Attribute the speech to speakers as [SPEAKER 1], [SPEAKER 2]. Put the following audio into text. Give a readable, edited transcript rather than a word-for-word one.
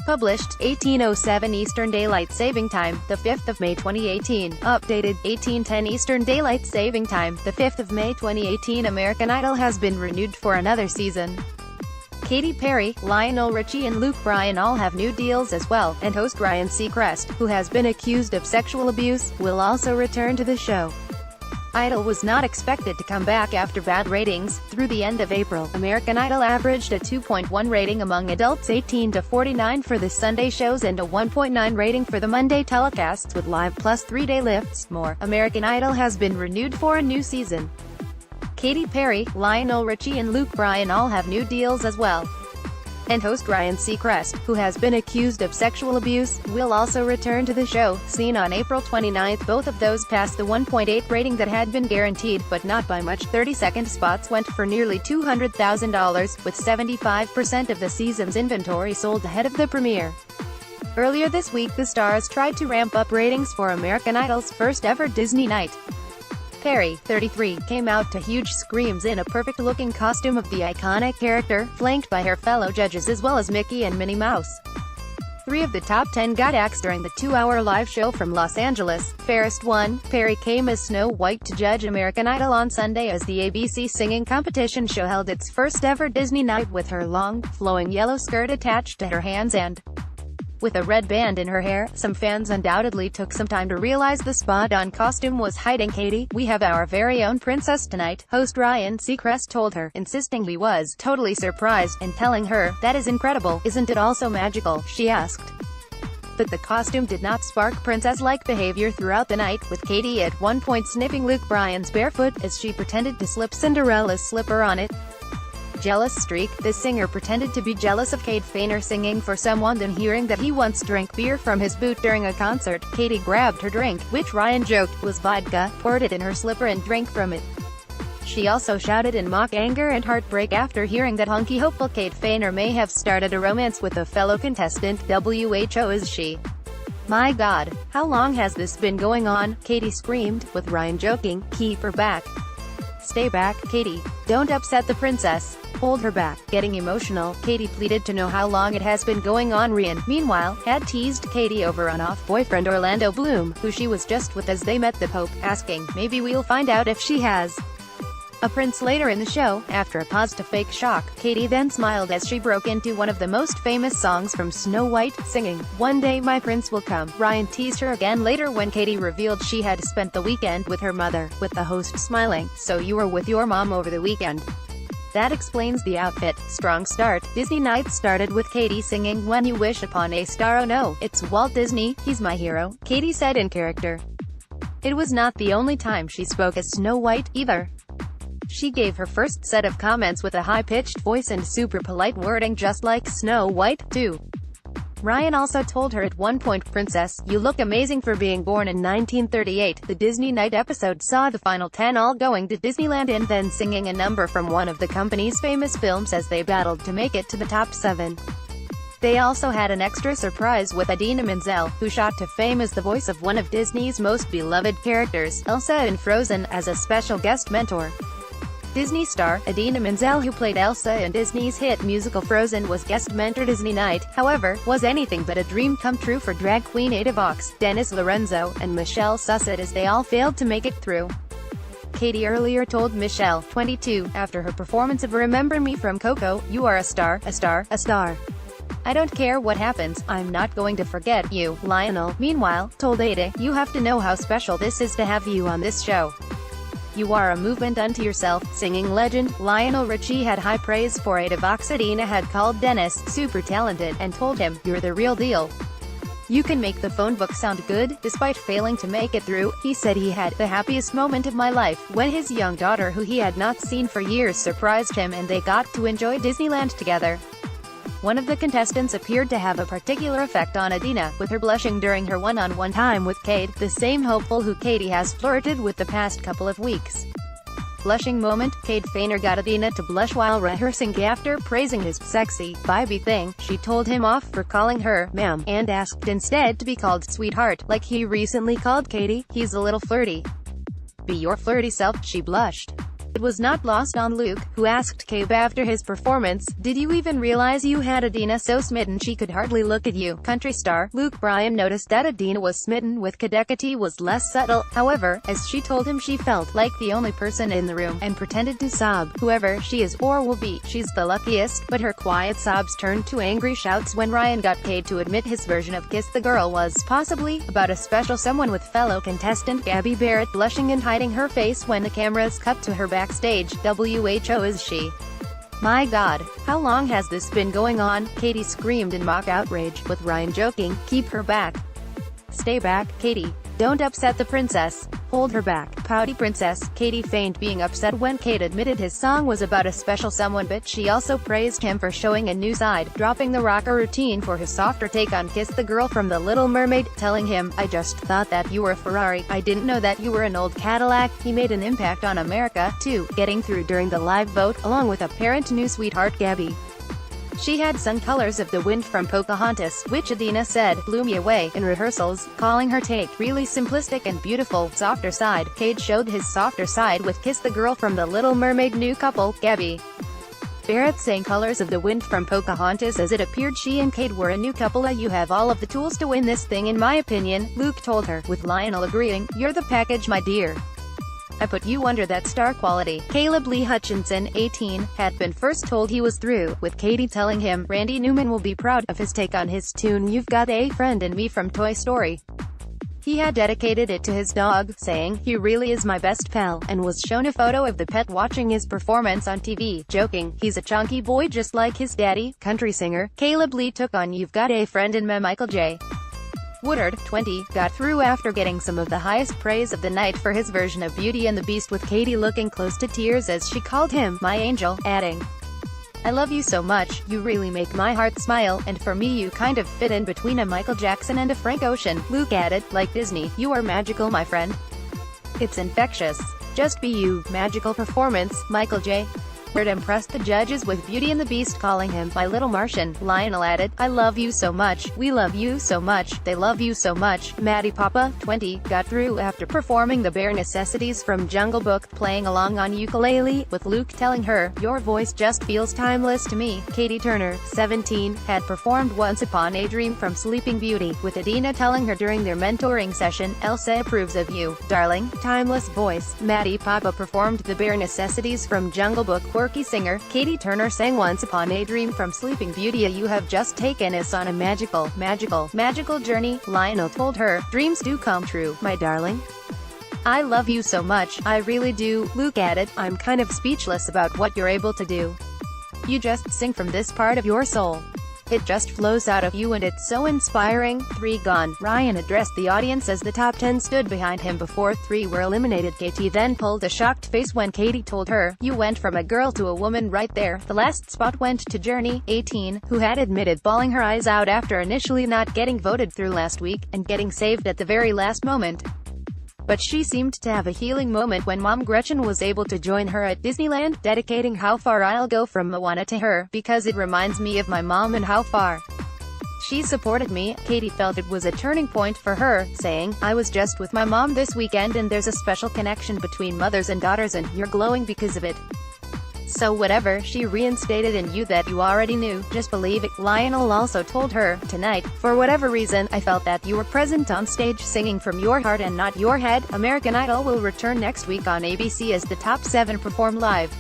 [SPEAKER 1] Published, 18:07 Eastern Daylight Saving Time, the 5th of May 2018. Updated, 18:10 Eastern Daylight Saving Time, the 5th of May 2018. American Idol has been renewed for another season. Katy Perry, Lionel Richie and Bryan all have new deals as well, and host Ryan Seacrest, who has been accused of sexual abuse, will also return to the show. Idol was not expected to come back after bad ratings. Through the end of April, American Idol averaged a 2.1 rating among adults 18 to 49 for the Sunday shows and a 1.9 rating for the Monday telecasts with live plus 3-day lifts. More, American Idol has been renewed for a new season. Katy Perry, Lionel Richie and Bryan all have new deals as well. And host Ryan Seacrest, who has been accused of sexual abuse, will also return to the show. Seen on April 29, both of those passed the 1.8 rating that had been guaranteed, but not by much. 30-second spots went for nearly $200,000, with 75% of the season's inventory sold ahead of the premiere. Earlier this week, the stars tried to ramp up ratings for American Idol's first-ever Disney night. Perry, 33, came out to huge screams in a perfect-looking costume of the iconic character, flanked by her fellow judges as well as Mickey and Minnie Mouse. 3 of the top 10 got axed during the 2-hour live show from Los Angeles. Fairest one, Perry came as Snow White to judge American Idol on Sunday as the ABC singing competition show held its first-ever Disney night with her long, flowing yellow skirt attached to her hands and with a red band in her hair. Some fans undoubtedly took some time to realize the spot-on costume was hiding Katy. "We have our very own princess tonight," host Ryan Seacrest told her, insisting he was totally surprised, and telling her, "That is incredible, isn't it also magical?" she asked. But the costume did not spark princess-like behavior throughout the night, with Katy at one point sniffing Bryan's barefoot, as she pretended to slip Cinderella's slipper on it. Jealous streak, the singer pretended to be jealous of Katy Perry singing for someone, then hearing that he once drank beer from his boot during a concert, Katy grabbed her drink, which Ryan joked was vodka, poured it in her slipper and drank from it. She also shouted in mock anger and heartbreak after hearing that hunky hopeful Katy Perry may have started a romance with a fellow contestant. "WHO is she? My God, how long has this been going on?" Katy screamed, with Ryan joking, "Keep her back. Stay back, Katy. Don't upset the princess. Hold her back." Getting emotional, Katy pleaded to know how long it has been going on. Ryan, meanwhile, had teased Katy over on-off boyfriend Orlando Bloom, who she was just with as they met the Pope, asking, "Maybe we'll find out if she has a prince." Later in the show, after a pause to fake shock, Katy then smiled as she broke into one of the most famous songs from Snow White, singing, "One Day My Prince Will Come." Ryan teased her again later when Katy revealed she had spent the weekend with her mother, with the host smiling, "So you were with your mom over the weekend? That explains the outfit." Strong start. Disney night started with Katy singing "When You Wish Upon a Star." "Oh no, it's Walt Disney, he's my hero," Katy said in character. It was not the only time she spoke as Snow White, either. She gave her first set of comments with a high-pitched voice and super polite wording, just like Snow White, too. Ryan also told her at one point, "Princess, you look amazing for being born in 1938. The Disney Night episode saw the final 10 all going to Disneyland and then singing a number from one of the company's famous films as they battled to make it to the top 7. They also had an extra surprise with Idina Menzel, who shot to fame as the voice of one of Disney's most beloved characters, Elsa in Frozen, as a special guest mentor. Disney star, Idina Menzel, who played Elsa in Disney's hit musical Frozen, was guest mentor. Disney Night, however, was anything but a dream come true for drag queen Ada Vox, Dennis Lorenzo, and Michelle Susset, as they all failed to make it through. Katy earlier told Michelle, 22, after her performance of Remember Me from Coco, "You are a star, a star, a star. I don't care what happens, I'm not going to forget you." Lionel, meanwhile, told Ada, "You have to know how special this is to have you on this show. You are a movement unto yourself." Singing legend, Lionel Richie had high praise for Ada Vox. Idina had called Dennis super talented, and told him, "You're the real deal. You can make the phone book sound good." Despite failing to make it through, he said he had the happiest moment of my life when his young daughter, who he had not seen for years, surprised him and they got to enjoy Disneyland together. One of the contestants appeared to have a particular effect on Idina, with her blushing during her one-on-one time with Kate, the same hopeful who Katy has flirted with the past couple of weeks. Blushing moment, Katy Perry got Idina to blush while rehearsing. After praising his sexy, vibey thing, she told him off for calling her ma'am, and asked instead to be called sweetheart, like he recently called Katy. "He's a little flirty. Be your flirty self." She blushed. It was not lost on Luke, who asked Kabe after his performance, "Did you even realize you had Adina so smitten she could hardly look at you?" Country star Luke Bryan noticed that Adina was smitten with Kadekati was less subtle, however, as she told him she felt like the only person in the room, and pretended to sob. Whoever she is or will be, she's the luckiest, but her quiet sobs turned to angry shouts when Ryan got Kate to admit his version of Kiss the Girl was possibly about a special someone, with fellow contestant Gabby Barrett blushing and hiding her face when the cameras cut to her backstage. "WHO is she? My God, how long has this been going on?" Katy screamed in mock outrage, with Ryan joking, "Keep her back. Stay back, Katy. Don't upset the princess. Hold her back, pouty princess." Katy feigned being upset when Kate admitted his song was about a special someone, but she also praised him for showing a new side, dropping the rocker routine for his softer take on Kiss the Girl from The Little Mermaid, telling him, "I just thought that you were a Ferrari. I didn't know that you were an old Cadillac." He made an impact on America, too, getting through during the live vote, along with apparent new sweetheart Gabby. She had sung Colors of the Wind from Pocahontas, which Adina said blew me away in rehearsals, calling her take really simplistic and beautiful. Softer side. Cade showed his softer side with Kiss the Girl from The Little Mermaid. New couple, Gabby Barrett sang Colors of the Wind from Pocahontas as it appeared she and Cade were a new couple. "You have all of the tools to win this thing in my opinion," Luke told her, with Lionel agreeing, "You're the package, my dear. I put you under that star quality." Caleb Lee Hutchinson, 18, had been first told he was through, with Katy telling him, "Randy Newman will be proud of his take on his tune You've Got a Friend in Me from Toy Story." He had dedicated it to his dog, saying, "He really is my best pal," and was shown a photo of the pet watching his performance on TV, joking, "He's a chunky boy just like his daddy." Country singer Caleb Lee took on You've Got a Friend in Me. Michael J. Woodard, 20, got through after getting some of the highest praise of the night for his version of Beauty and the Beast, with Katy looking close to tears as she called him "my angel," adding, "I love you so much, you really make my heart smile, and for me you kind of fit in between a Michael Jackson and a Frank Ocean." Luke added, "Like Disney, you are magical, my friend. It's infectious. Just be you." Magical performance. Michael J. Woodard impressed the judges with Beauty and the Beast, calling him "my little Martian." Lionel added, "I love you so much, we love you so much, they love you so much." Maddie Papa, 20, got through after performing the bare necessities from Jungle Book, playing along on ukulele, with Luke telling her, "Your voice just feels timeless to me." Katie Turner, 17, had performed Once Upon a Dream from Sleeping Beauty, with Adina telling her during their mentoring session, "Elsa approves of you, darling." Timeless voice. Maddie Papa performed the bare necessities from Jungle Book. Quirky singer Katie Turner sang Once Upon a Dream from Sleeping Beauty. "You have just taken us on a magical journey," Lionel told her. "Dreams do come true, my darling. I love you so much, I really do." Luke added, "I'm kind of speechless about what you're able to do. You just sing from this part of your soul. It just flows out of you and it's so inspiring." 3 gone. Ryan addressed the audience as the top 10 stood behind him before 3 were eliminated. Katy then pulled a shocked face when Katy told her, "You went from a girl to a woman right there." The last spot went to Journey, 18, who had admitted bawling her eyes out after initially not getting voted through last week, and getting saved at the very last moment. But she seemed to have a healing moment when Mom Gretchen was able to join her at Disneyland, dedicating How Far I'll Go from Moana to her, "Because it reminds me of my mom and how far she supported me." Katy felt it was a turning point for her, saying, "I was just with my mom this weekend and there's a special connection between mothers and daughters and you're glowing because of it. So whatever she reinstated in you that you already knew, just believe it." Lionel also told her, "Tonight, for whatever reason, I felt that you were present on stage singing from your heart and not your head." American Idol will return next week on ABC as the top 7 perform live.